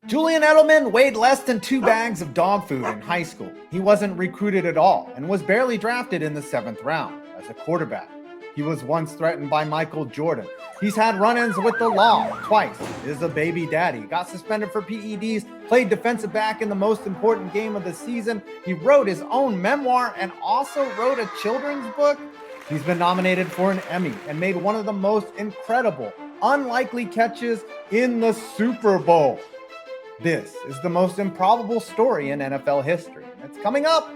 Julien Edelman weighed less than 2 bags of dog food in high school. He wasn't recruited at all and was barely drafted in the 7th round as a quarterback. He was once threatened by Michael Jordan. He's had run-ins with the law twice, is a baby daddy, got suspended for PEDs, played defensive back in the most important game of the season. He wrote his own memoir and also wrote a children's book. He's been nominated for an Emmy and made one of the most incredible, unlikely catches in the Super Bowl. This is the most improbable story in NFL history. It's coming up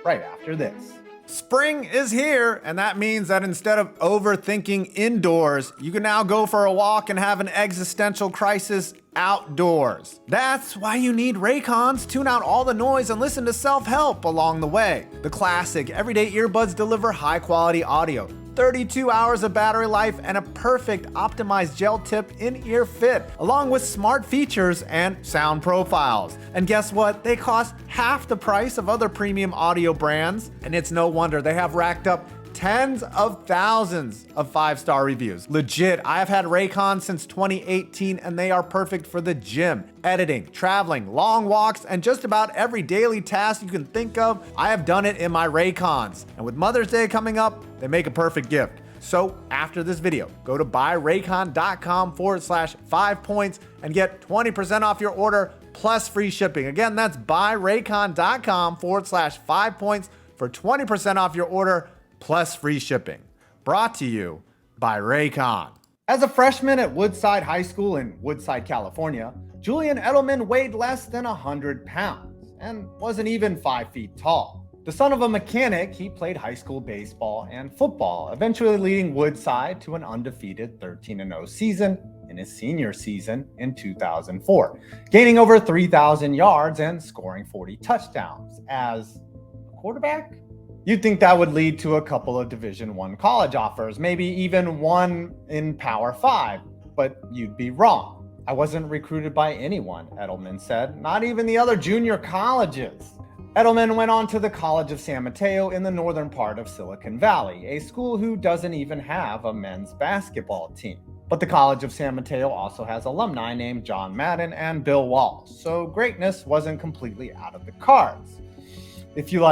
right after this. Spring is here, and that means that instead of overthinking indoors, you can now go for a walk and have an existential crisis outdoors. That's why you need Raycons. Tune out all the noise and listen to self-help along the way. The classic everyday earbuds deliver high-quality audio, 32 hours of battery life, and a perfect optimized gel tip in-ear fit, along with smart features and sound profiles. And guess what? They cost half the price of other premium audio brands, and it's no wonder they have racked up tens of thousands of 5-star reviews. Legit, I've had Raycons since 2018 and they are perfect for the gym, editing, traveling, long walks, and just about every daily task you can think of. I have done it in my Raycons. And with Mother's Day coming up, they make a perfect gift. So after this video, go to buyraycon.com/5 points and get 20% off your order plus free shipping. Again, that's buyraycon.com/5 points for 20% off your order plus free shipping. Brought to you by Raycon. As a freshman at Woodside High School in Woodside, California, Julien Edelman weighed less than 100 pounds and wasn't even 5 feet tall. The son of a mechanic, he played high school baseball and football, eventually leading Woodside to an undefeated 13-0 season in his senior season in 2004, gaining over 3,000 yards and scoring 40 touchdowns. As a quarterback, you'd think that would lead to a couple of Division I college offers, maybe even one in Power 5, but you'd be wrong. I wasn't recruited by anyone, Edelman said, not even the other junior colleges. Edelman went on to the College of San Mateo in the northern part of Silicon Valley, a school who doesn't even have a men's basketball team. But the College of San Mateo also has alumni named John Madden and Bill Walsh, so greatness wasn't completely out of the cards. If you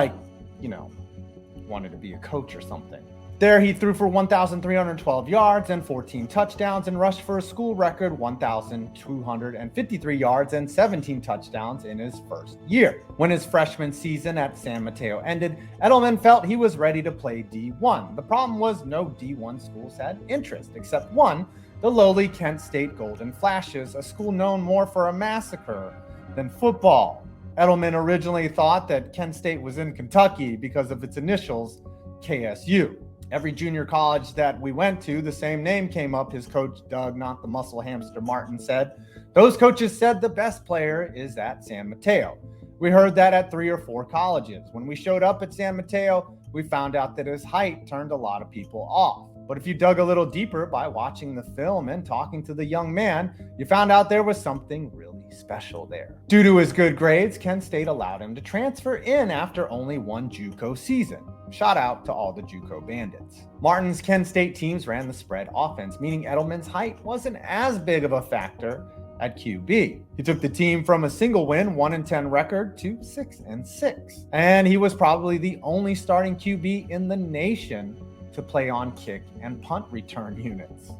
wanted to be a coach or something. There he threw for 1,312 yards and 14 touchdowns and rushed for a school record 1,253 yards and 17 touchdowns in his first year. When his freshman season at San Mateo ended, Edelman felt he was ready to play D1. The problem was no D1 schools had interest, except one, the lowly Kent State Golden Flashes, a school known more for a massacre than football. Edelman originally thought that Kent State was in Kentucky because of its initials, KSU. Every junior college that we went to, the same name came up. His coach, Doug, not the muscle hamster Martin, said. Those coaches said the best player is at San Mateo. We heard that at 3 or 4 colleges. When we showed up at San Mateo, we found out that his height turned a lot of people off. But if you dug a little deeper by watching the film and talking to the young man, you found out there was something really special there. Due to his good grades, Kent State allowed him to transfer in after only one JUCO season. Shout out to all the JUCO bandits. Martin's Kent State teams ran the spread offense, meaning Edelman's height wasn't as big of a factor at QB. He took the team from a single win, 1-10 record to 6-6. And he was probably the only starting QB in the nation to play on kick and punt return units.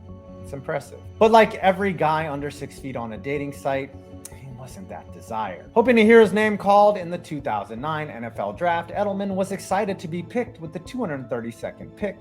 It's impressive. But like every guy under 6 feet on a dating site, he wasn't that desired. Hoping to hear his name called in the 2009 NFL draft, Edelman was excited to be picked with the 232nd pick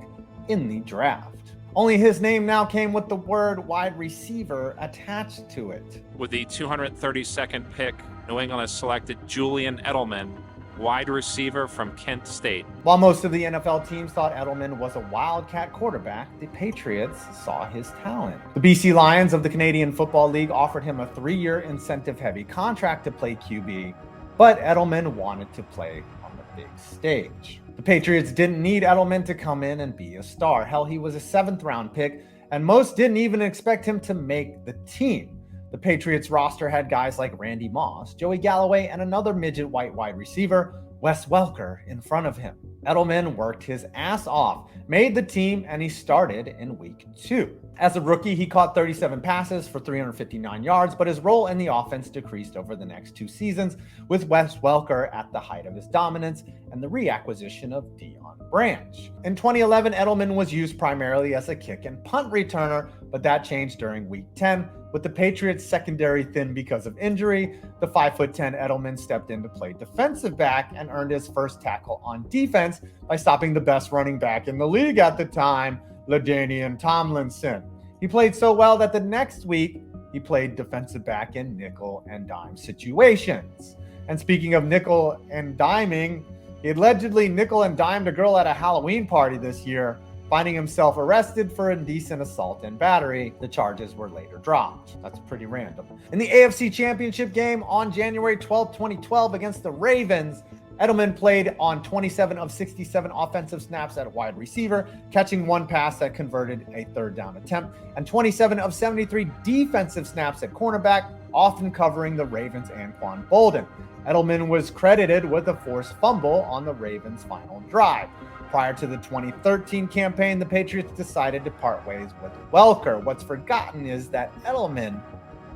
in the draft. Only his name now came with the word wide receiver attached to it. With the 232nd pick, New England has selected Julien Edelman, wide receiver from Kent State. While most of the NFL teams thought Edelman was a wildcat quarterback, the Patriots saw his talent. The BC Lions of the Canadian Football League offered him a 3-year incentive-heavy contract to play QB, but Edelman wanted to play on the big stage. The Patriots didn't need Edelman to come in and be a star. Hell, he was a 7th-round pick, and most didn't even expect him to make the team. The Patriots roster had guys like Randy Moss, Joey Galloway, and another midget white wide receiver, Wes Welker, in front of him. Edelman worked his ass off, made the team, and he started in week 2. As a rookie, he caught 37 passes for 359 yards, but his role in the offense decreased over the next 2 seasons, with Wes Welker at the height of his dominance and the reacquisition of Deion Branch. In 2011, Edelman was used primarily as a kick and punt returner, but that changed during week 10. With the Patriots' secondary thin because of injury, the 5'10" Edelman stepped in to play defensive back and earned his first tackle on defense by stopping the best running back in the league at the time, LaDainian Tomlinson. He played so well that the next week, he played defensive back in nickel and dime situations. And speaking of nickel and diming, he allegedly nickel and dimed a girl at a Halloween party this year, finding himself arrested for indecent assault and battery. The charges were later dropped. That's pretty random. In the AFC Championship game on January 12, 2012 against the Ravens, Edelman played on 27 of 67 offensive snaps at wide receiver, catching 1 pass that converted a 3rd down attempt, and 27 of 73 defensive snaps at cornerback, often covering the Ravens' Anquan Boldin. Edelman was credited with a forced fumble on the Ravens' final drive. Prior to the 2013 campaign, the Patriots decided to part ways with Welker. What's forgotten is that Edelman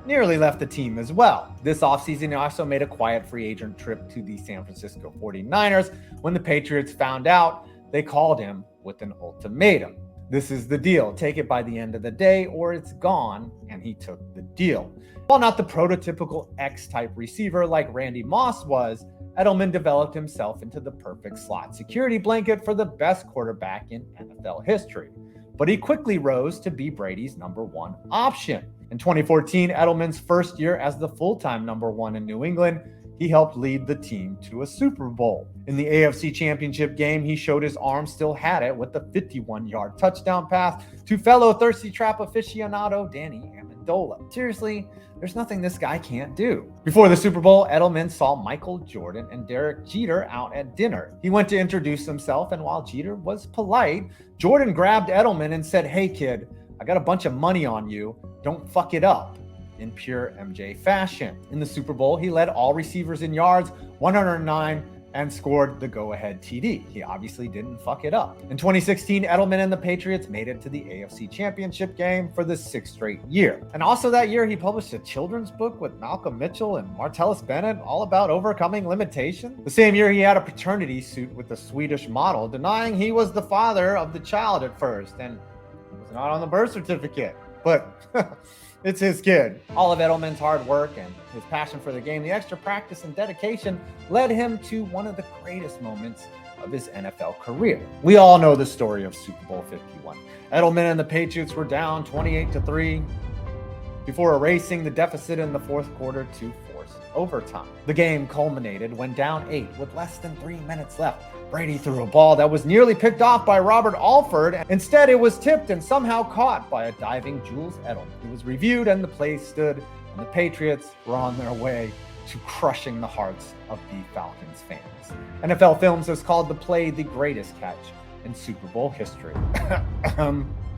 nearly left the team as well. This offseason, he also made a quiet free agent trip to the San Francisco 49ers. When the Patriots found out, they called him with an ultimatum. This is the deal. Take it by the end of the day or it's gone, and he took the deal. While not the prototypical X-type receiver like Randy Moss was, Edelman developed himself into the perfect slot security blanket for the best quarterback in NFL history. But he quickly rose to be Brady's number 1 option. In 2014, Edelman's first year as the full-time number 1 in New England, he helped lead the team to a Super Bowl. In the AFC Championship game, he showed his arm still had it with the 51-yard touchdown pass to fellow Thirsty Trap aficionado Danny Amendola. Seriously, there's nothing this guy can't do. Before the Super Bowl, Edelman saw Michael Jordan and Derek Jeter out at dinner. He went to introduce himself, and while Jeter was polite, Jordan grabbed Edelman and said, "Hey kid, I got a bunch of money on you. Don't fuck it up," in pure MJ fashion. In the Super Bowl, he led all receivers in yards, 109, and scored the go-ahead TD. He obviously didn't fuck it up. In 2016, Edelman and the Patriots made it to the AFC Championship game for the 6th straight year. And also that year, he published a children's book with Malcolm Mitchell and Martellus Bennett, all about overcoming limitation. The same year, he had a paternity suit with a Swedish model, denying he was the father of the child at first, and it was not on the birth certificate. But it's his kid. All of Edelman's hard work and his passion for the game, the extra practice and dedication led him to one of the greatest moments of his NFL career. We all know the story of Super Bowl 51. Edelman and the Patriots were down 28-3 before erasing the deficit in the 4th quarter to force overtime. The game culminated when down 8 with less than 3 minutes left. Brady threw a ball that was nearly picked off by Robert Alford. Instead, it was tipped and somehow caught by a diving Jules Edelman. It was reviewed and the play stood, and the Patriots were on their way to crushing the hearts of the Falcons fans. NFL Films has called the play the greatest catch in Super Bowl history.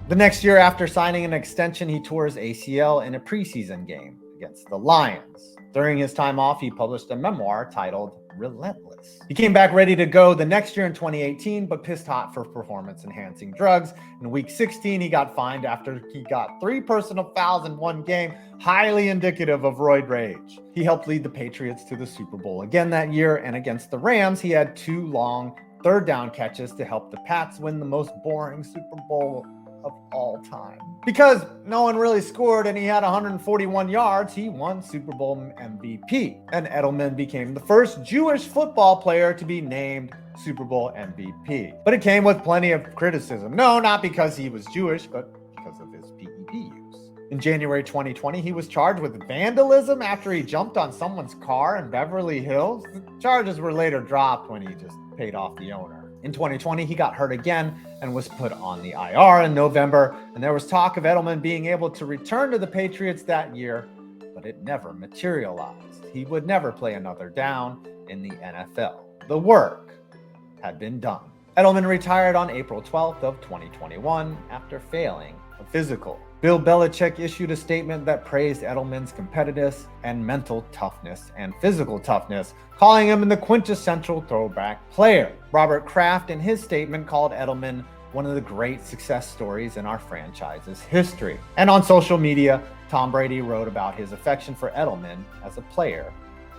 The next year, after signing an extension, he tore his ACL in a preseason game against the Lions. During his time off, he published a memoir titled Relentless. He came back ready to go the next year in 2018, but pissed hot for performance-enhancing drugs. In week 16, he got fined after he got 3 personal fouls in 1 game, highly indicative of roid rage. He helped lead the Patriots to the Super Bowl again that year, and against the Rams, he had 2 long 3rd down catches to help the Pats win the most boring Super Bowl of all time. Because no one really scored and he had 141 yards, he won Super Bowl MVP. And Edelman became the first Jewish football player to be named Super Bowl MVP. But it came with plenty of criticism. No, not because he was Jewish, but because of his PED use. In January 2020, he was charged with vandalism after he jumped on someone's car in Beverly Hills. The charges were later dropped when he just paid off the owner. In 2020, he got hurt again and was put on the IR in November, and there was talk of Edelman being able to return to the Patriots that year, but it never materialized. He would never play another down in the NFL. The work had been done. Edelman retired on April 12th of 2021 after failing a physical. Bill Belichick issued a statement that praised Edelman's competitiveness and mental toughness and physical toughness, calling him the quintessential throwback player. Robert Kraft, in his statement, called Edelman one of the great success stories in our franchise's history. And on social media, Tom Brady wrote about his affection for Edelman as a player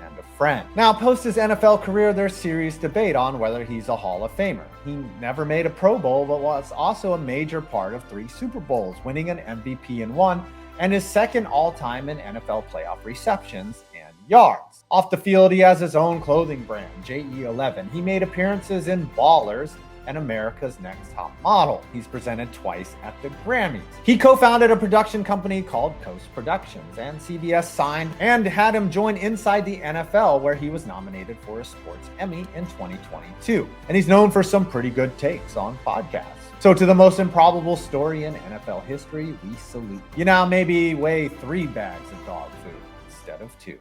and a friend. Now, post his NFL career, there's serious debate on whether he's a Hall of Famer. He never made a Pro Bowl, but was also a major part of 3 Super Bowls, winning an MVP in 1, and his second all-time in NFL playoff receptions and yards. Off the field, he has his own clothing brand, JE11. He made appearances in Ballers and America's Next Top Model. He's presented twice at the Grammys. He co-founded a production company called Coast Productions, and CBS signed and had him join Inside the NFL, where he was nominated for a Sports Emmy in 2022. And he's known for some pretty good takes on podcasts. So to the most improbable story in NFL history, we salute. You now maybe weigh 3 bags of dog food instead of 2.